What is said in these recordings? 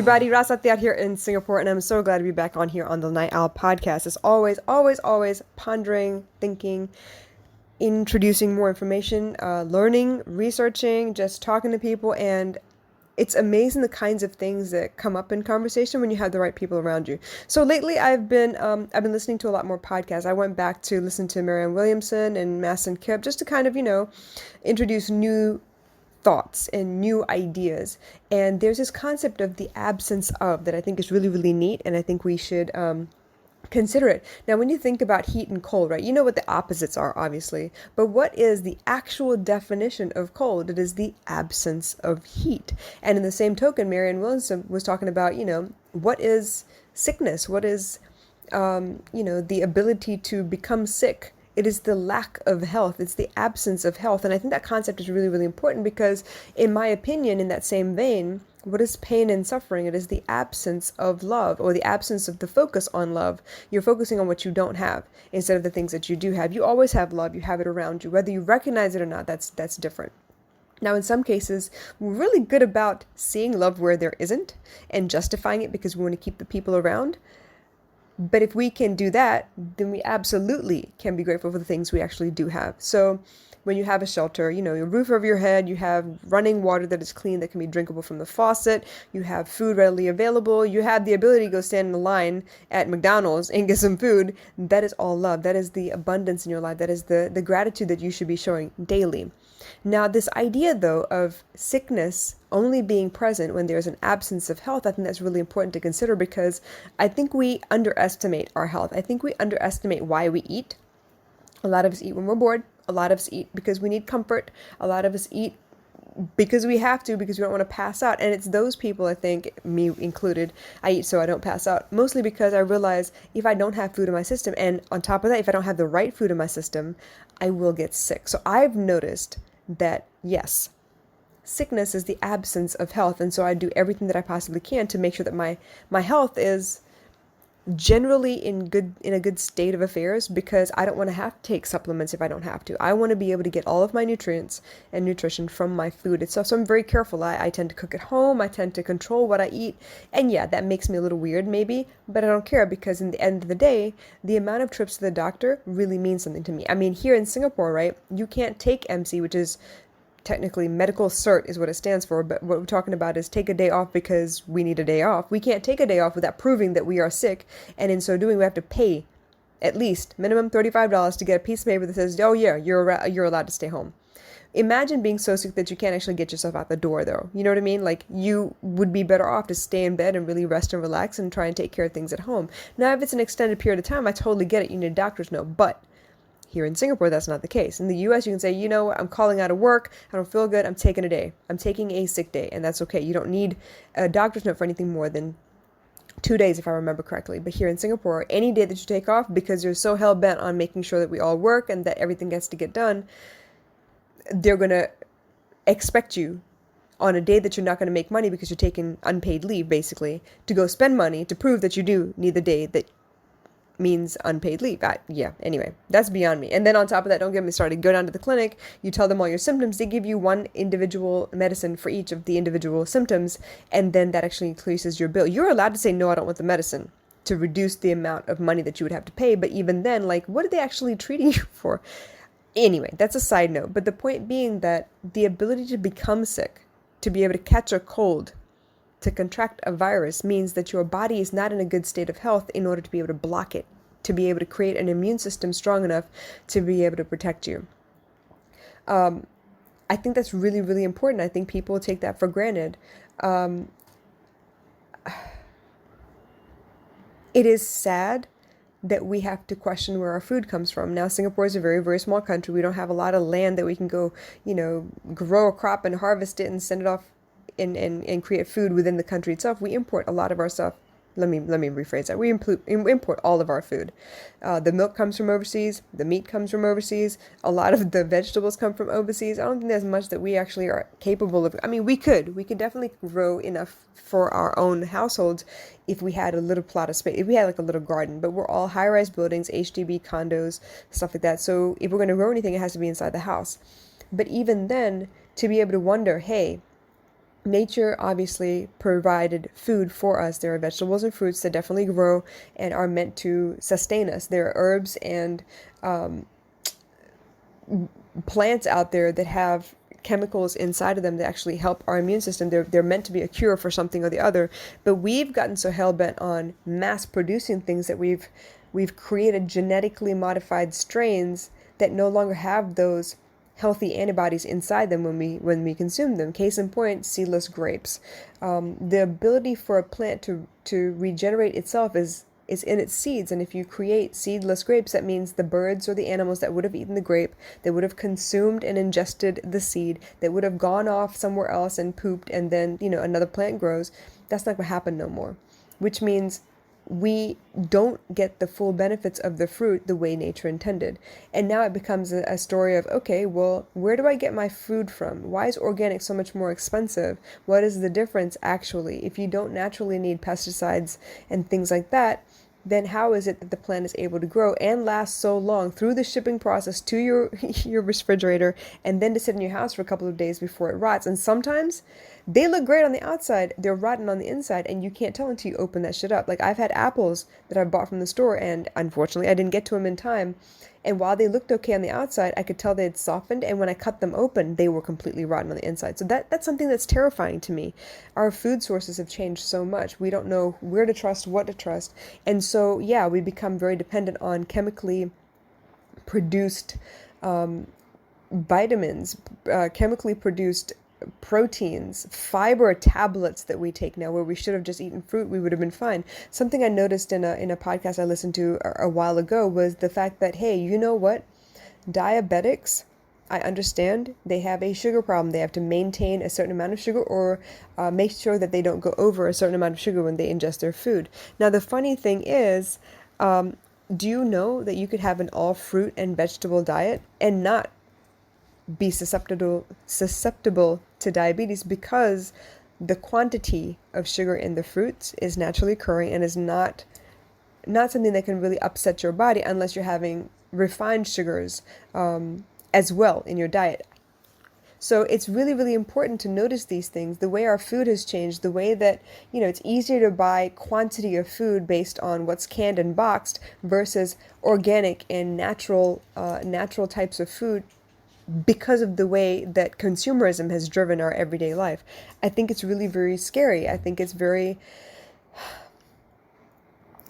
everybody, Rasati out here in Singapore, and I'm so glad to be back on here on the Night Owl podcast. As always, always pondering, thinking, introducing more information, learning, researching, just talking to people, and it's amazing the kinds of things that come up in conversation when you have the right people around you. So lately, I've been listening to a lot more podcasts. I went back to listen to Marianne Williamson and Masson Kip just to kind of introduce new thoughts and new ideas. And there's this concept of the absence of that I think is really, really neat. And I think we should consider it. Now, when you think about heat and cold, right, you know what the opposites are, obviously. But what is the actual definition of cold? It is the absence of heat. And in the same token, Marianne Williamson was talking about, what is sickness? What is, the ability to become sick? It is the lack of health. It's the absence of health. And I think that concept is really, really important because, in my opinion, in that same vein, what is pain and suffering? It is the absence of love, or the absence of the focus on love. You're focusing on what you don't have instead of the things that you do have. You always have love. You have it around you. Whether you recognize it or not, that's different. Now, in some cases, we're really good about seeing love where there isn't and justifying it because we want to keep the people around. But if we can do that, then we absolutely can be grateful for the things we actually do have. So when you have a shelter, your roof over your head, you have running water that is clean, that can be drinkable from the faucet, you have food readily available, you have the ability to go stand in the line at McDonald's and get some food, that is all love. That is the abundance in your life. That is the gratitude that you should be showing daily. Now, this idea, though, of sickness only being present when there's an absence of health, I think that's really important to consider because I think we underestimate our health. I think we underestimate why we eat. A lot of us eat when we're bored. A lot of us eat because we need comfort. A lot of us eat because we have to, because we don't want to pass out. And it's those people, I think, me included, I eat so I don't pass out. Mostly because I realize if I don't have food in my system, and on top of that, if I don't have the right food in my system, I will get sick. So I've noticed that, yes, sickness is the absence of health. And so I do everything that I possibly can to make sure that my health is generally in a good state of affairs, because I don't want to have to take supplements if I don't have to. I want to be able to get all of my nutrients and nutrition from my food itself. So I'm very careful. I tend to cook at home. I tend to control what I eat. And yeah, that makes me a little weird maybe, but I don't care, because in the end of the day, the amount of trips to the doctor really means something to me. I mean, here in Singapore, right, you can't take MC, which is technically medical cert is what it stands for, but what we're talking about is take a day off because we need a day off. We can't take a day off without proving that we are sick, and in so doing we have to pay at least minimum $35 to get a piece of paper that says, oh yeah, you're allowed to stay home. Imagine being so sick that you can't actually get yourself out the door, though. You know what I mean? Like, you would be better off to stay in bed and really rest and relax and try and take care of things at home. Now, if it's an extended period of time, I totally get it. You need a doctor's note, but here in Singapore, that's not the case. In the US, you can say, I'm calling out of work. I don't feel good. I'm taking a day. I'm taking a sick day, and that's okay. You don't need a doctor's note for anything more than 2 days, if I remember correctly. But here in Singapore, any day that you take off, because you're so hell-bent on making sure that we all work and that everything gets to get done, they're going to expect you on a day that you're not going to make money because you're taking unpaid leave, basically, to go spend money to prove that you do need the day that means unpaid leave. Anyway, that's beyond me. And then on top of that, don't get me started. Go down to the clinic, you tell them all your symptoms, they give you one individual medicine for each of the individual symptoms, and then that actually increases your bill. You're allowed to say, no, I don't want the medicine, to reduce the amount of money that you would have to pay. But even then, what are they actually treating you for? Anyway, that's a side note. But the point being that the ability to become sick, to be able to catch a cold, to contract a virus, means that your body is not in a good state of health in order to be able to block it, to be able to create an immune system strong enough to be able to protect you. I think that's really, really important. I think people take that for granted. It is sad that we have to question where our food comes from. Now, Singapore is a very, very small country. We don't have a lot of land that we can go, grow a crop and harvest it and send it off and create food within the country itself. We import a lot of our stuff. Let me rephrase that. We import all of our food. The milk comes from overseas. The meat comes from overseas. A lot of the vegetables come from overseas. I don't think there's much that we actually are capable of. I mean, we could definitely grow enough for our own households if we had a little plot of space, if we had a little garden. But we're all high-rise buildings, HDB condos, stuff like that. So if we're going to grow anything, it has to be inside the house. But even then, to be able to wonder, hey, nature obviously provided food for us. There are vegetables and fruits that definitely grow and are meant to sustain us. There are herbs and plants out there that have chemicals inside of them that actually help our immune system. They're meant to be a cure for something or the other. But we've gotten so hell bent on mass producing things that we've created genetically modified strains that no longer have those healthy antibodies inside them when we consume them. Case in point, seedless grapes. The ability for a plant to regenerate itself is in its seeds. And if you create seedless grapes, that means the birds or the animals that would have eaten the grape, that would have consumed and ingested the seed, that would have gone off somewhere else and pooped, and then, another plant grows. That's not going to happen no more, which means we don't get the full benefits of the fruit the way nature intended. And now it becomes a story of, okay, well, where do I get my food from? Why is organic so much more expensive? What is the difference actually? If you don't naturally need pesticides and things like that, then how is it that the plant is able to grow and last so long through the shipping process to your your refrigerator, and then to sit in your house for a couple of days before it rots? And sometimes they look great on the outside, they're rotten on the inside, and you can't tell until you open that shit up. Like, I've had apples that I bought from the store, and unfortunately I didn't get to them in time. And while they looked okay on the outside, I could tell they had softened, and when I cut them open, they were completely rotten on the inside. So that's something that's terrifying to me. Our food sources have changed so much. We don't know where to trust, what to trust. And so, yeah, we become very dependent on chemically produced vitamins, chemically produced proteins, fiber tablets that we take now, where we should have just eaten fruit, we would have been fine. Something I noticed in a podcast I listened to a while ago was the fact that, hey, you know what? Diabetics, I understand they have a sugar problem. They have to maintain a certain amount of sugar, or make sure that they don't go over a certain amount of sugar when they ingest their food. Now, the funny thing is, do you know that you could have an all fruit and vegetable diet and not be susceptible to diabetes, because the quantity of sugar in the fruits is naturally occurring and is not something that can really upset your body unless you're having refined sugars as well in your diet. So it's really, really important to notice these things, the way our food has changed, the way that, it's easier to buy quantity of food based on what's canned and boxed versus organic and natural types of food, because of the way that consumerism has driven our everyday life. I think it's really very scary. I think it's very,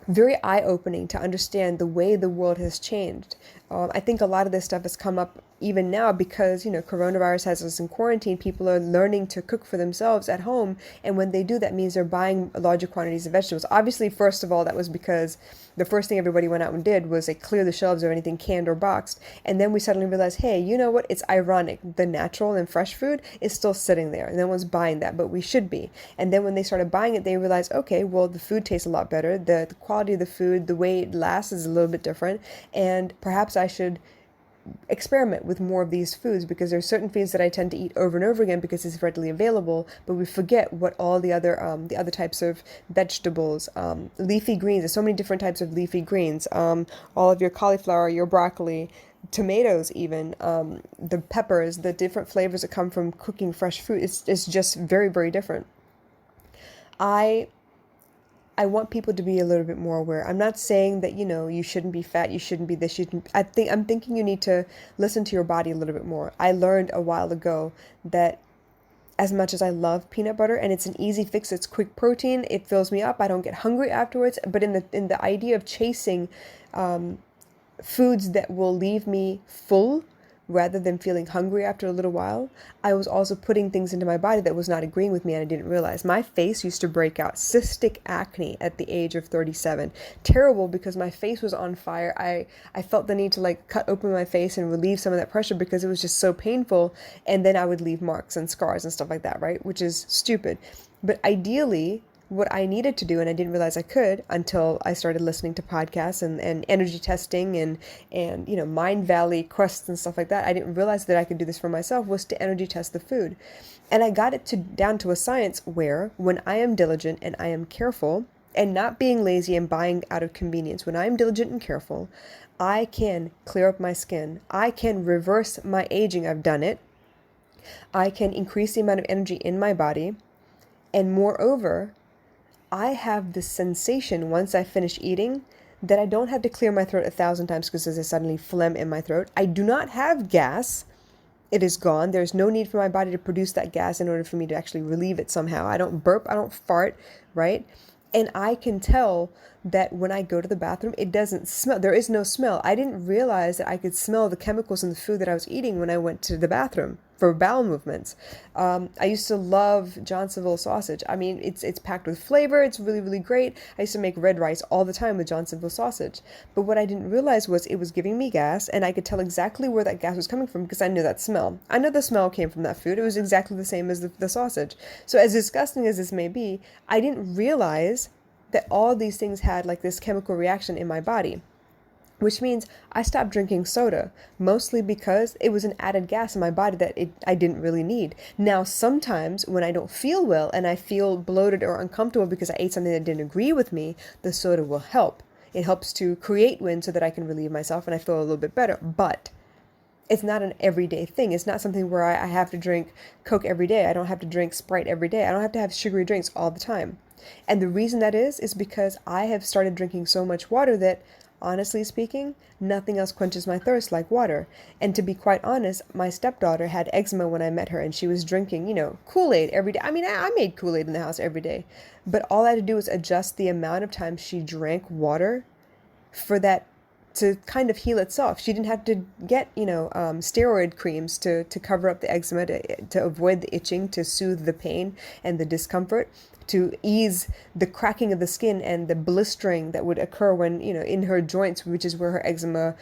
very eye-opening to understand the way the world has changed. I think a lot of this stuff has come up even now because, coronavirus has us in quarantine. People are learning to cook for themselves at home. And when they do, that means they're buying larger quantities of vegetables. Obviously, first of all, that was because the first thing everybody went out and did was clear the shelves of anything canned or boxed. And then we suddenly realized, hey, you know what? It's ironic. The natural and fresh food is still sitting there. No one's buying that, but we should be. And then when they started buying it, they realized, okay, well, the food tastes a lot better. The quality of the food, the way it lasts is a little bit different. And perhaps I should experiment with more of these foods, because there's certain foods that I tend to eat over and over again because it's readily available, but we forget what all the other types of vegetables, leafy greens. There's so many different types of leafy greens. All of your cauliflower, your broccoli, tomatoes, even the peppers, the different flavors that come from cooking fresh fruit. It's just very, very different. I want people to be a little bit more aware. I'm not saying that, you shouldn't be fat, you shouldn't be this, I'm thinking you need to listen to your body a little bit more. I learned a while ago that as much as I love peanut butter and it's an easy fix, it's quick protein, it fills me up, I don't get hungry afterwards, but in the idea of chasing foods that will leave me full rather than feeling hungry after a little while, I was also putting things into my body that was not agreeing with me, and I didn't realize. My face used to break out cystic acne at the age of 37. Terrible, because my face was on fire. I felt the need to cut open my face and relieve some of that pressure because it was just so painful, and then I would leave marks and scars and stuff like that, right? Which is stupid. But ideally, what I needed to do, and I didn't realize I could until I started listening to podcasts and energy testing and Mind Valley quests and stuff like that. I didn't realize that I could do this for myself, was to energy test the food. And I got it down to a science where, when I am diligent and I am careful and not being lazy and buying out of convenience, when I am diligent and careful, I can clear up my skin. I can reverse my aging. I've done it. I can increase the amount of energy in my body. And moreover, I have this sensation once I finish eating that I don't have to clear my throat 1,000 times because there's suddenly phlegm in my throat. I do not have gas. It is gone. There's no need for my body to produce that gas in order for me to actually relieve it somehow. I don't burp, I don't fart, right? And I can tell that when I go to the bathroom, it doesn't smell. There is no smell. I didn't realize that I could smell the chemicals in the food that I was eating when I went to the bathroom for bowel movements. I used to love Johnsonville sausage. I mean, it's packed with flavor. It's really, really great. I used to make red rice all the time with Johnsonville sausage. But what I didn't realize was it was giving me gas, and I could tell exactly where that gas was coming from because I knew that smell. I know the smell came from that food. It was exactly the same as the sausage. So as disgusting as this may be, I didn't realize that all these things had like this chemical reaction in my body, which means I stopped drinking soda, mostly because it was an added gas in my body that I didn't really need. Now, sometimes when I don't feel well and I feel bloated or uncomfortable because I ate something that didn't agree with me, the soda will help. It helps to create wind so that I can relieve myself and I feel a little bit better. But it's not an everyday thing. It's not something where I have to drink Coke every day. I don't have to drink Sprite every day. I don't have to have sugary drinks all the time. And the reason that is because I have started drinking so much water that, honestly speaking, nothing else quenches my thirst like water. And to be quite honest, my stepdaughter had eczema when I met her, and she was drinking, Kool-Aid every day. I mean, I made Kool-Aid in the house every day. But all I had to do was adjust the amount of time she drank water for that to kind of heal itself. She didn't have to get, steroid creams to cover up the eczema, to avoid the itching, to soothe the pain and the discomfort, to ease the cracking of the skin and the blistering that would occur when, in her joints, which is where her eczema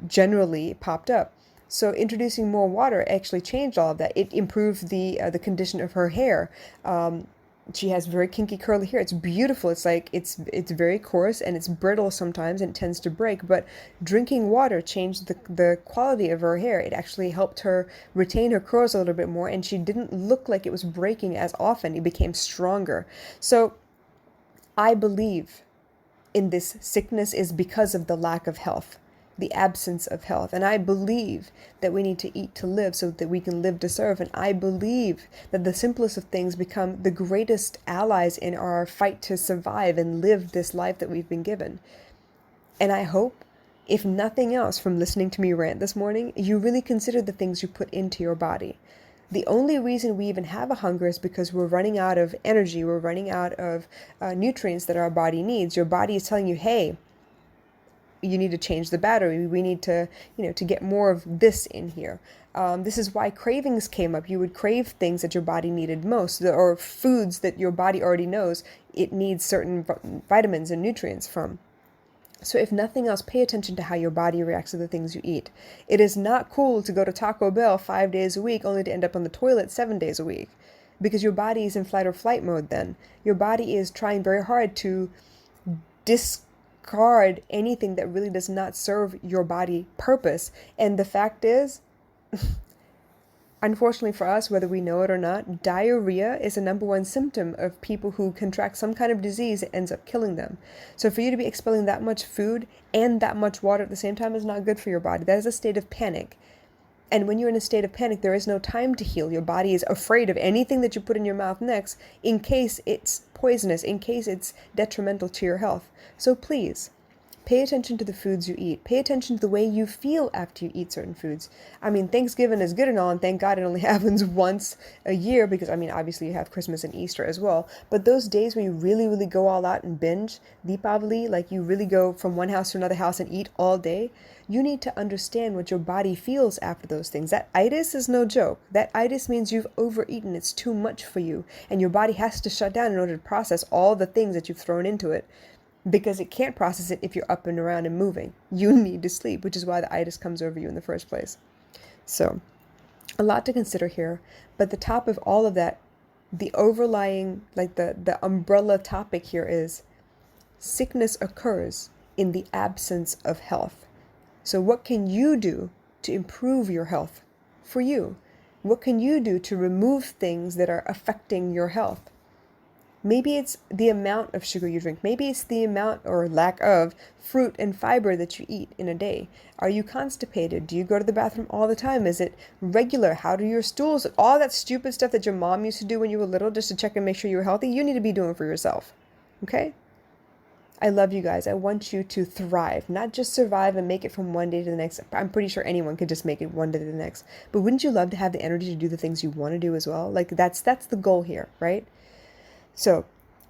generally popped up. So introducing more water actually changed all of that. It improved the condition of her hair. She has very kinky curly hair. It's beautiful. It's like it's very coarse and it's brittle sometimes and it tends to break. But drinking water changed the quality of her hair. It actually helped her retain her curls a little bit more, and she didn't look like it was breaking as often. It became stronger. So I believe in this sickness is because of the lack of health, the absence of health. And I believe that we need to eat to live so that we can live to serve. And I believe that the simplest of things become the greatest allies in our fight to survive and live this life that we've been given. And I hope, if nothing else from listening to me rant this morning, you really consider the things you put into your body. The only reason we even have a hunger is because we're running out of energy. We're running out of nutrients that our body needs. Your body is telling you, hey, you need to change the battery. We need to, to get more of this in here. This is why cravings came up. You would crave things that your body needed most, or foods that your body already knows it needs certain vitamins and nutrients from. So if nothing else, pay attention to how your body reacts to the things you eat. It is not cool to go to Taco Bell 5 days a week only to end up on the toilet 7 days a week, because your body is in fight or flight mode then. Your body is trying very hard to discard anything that really does not serve your body purpose. And the fact is, unfortunately for us, whether we know it or not, diarrhea is the number one symptom of people who contract some kind of disease that ends up killing them. So for you to be expelling that much food and that much water at the same time is not good for your body. That is a state of panic. And when you're in a state of panic, there is no time to heal. Your body is afraid of anything that you put in your mouth next, in case it's poisonous, in case it's detrimental to your health. So please, pay attention to the foods you eat. Pay attention to the way you feel after you eat certain foods. I mean, Thanksgiving is good and all, and thank God it only happens once a year because, obviously you have Christmas and Easter as well. But those days where you really, really go all out and binge, Deepavali, like you really go from one house to another house and eat all day, you need to understand what your body feels after those things. That itis is no joke. That itis means you've overeaten. It's too much for you. And your body has to shut down in order to process all the things that you've thrown into it, because it can't process it if you're up and around and moving. You need to sleep, which is why the itis comes over you in the first place. So, a lot to consider here. But the top of all of that, the overlying, like the umbrella topic here is sickness occurs in the absence of health. So what can you do to improve your health for you? What can you do to remove things that are affecting your health? Maybe it's the amount of sugar you drink. Maybe it's the amount or lack of fruit and fiber that you eat in a day. Are you constipated? Do you go to the bathroom all the time? Is it regular? How do your stools, all that stupid stuff that your mom used to do when you were little just to check and make sure you were healthy, you need to be doing for yourself. Okay? I love you guys. I want you to thrive, not just survive and make it from one day to the next. I'm pretty sure anyone could just make it one day to the next. But wouldn't you love to have the energy to do the things you want to do as well? Like that's the goal here, right? So,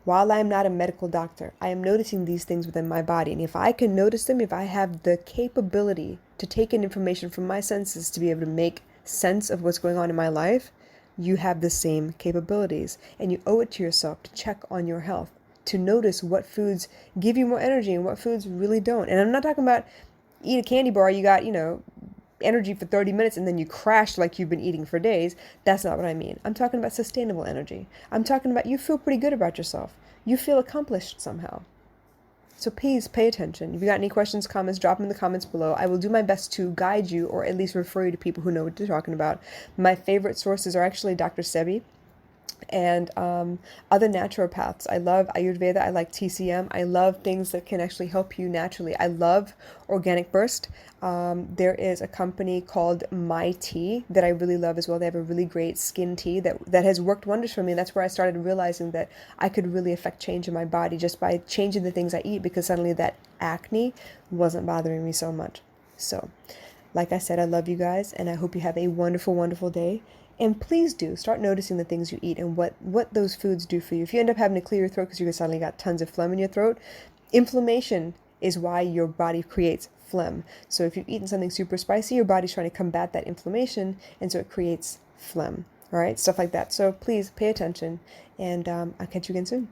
while I am not a medical doctor, I am noticing these things within my body. And if I can notice them, if I have the capability to take in information from my senses to be able to make sense of what's going on in my life, you have the same capabilities. And you owe it to yourself to check on your health, to notice what foods give you more energy and what foods really don't. And I'm not talking about eat a candy bar, you got, energy for 30 minutes and then you crash like you've been eating for days. That's not what I mean. I'm talking about sustainable energy. I'm talking about you feel pretty good about yourself. You feel accomplished somehow. So please pay attention. If you got any questions, comments, drop them in the comments below. I will do my best to guide you or at least refer you to people who know what they're talking about. My favorite sources are actually Dr. Sebi and other naturopaths. I love Ayurveda. I like TCM. I love things that can actually help you naturally. I love Organic Burst. There is a company called My Tea that I really love as well. They have a really great skin tea that has worked wonders for me. And that's where I started realizing that I could really affect change in my body just by changing the things I eat, because suddenly that acne wasn't bothering me so much. So, like I said, I love you guys, and I hope you have a wonderful, wonderful day. And please do start noticing the things you eat and what those foods do for you. If you end up having to clear your throat because you suddenly got tons of phlegm in your throat, inflammation is why your body creates phlegm. So if you've eaten something super spicy, your body's trying to combat that inflammation, and so it creates phlegm. All right, stuff like that. So please pay attention, and I'll catch you again soon.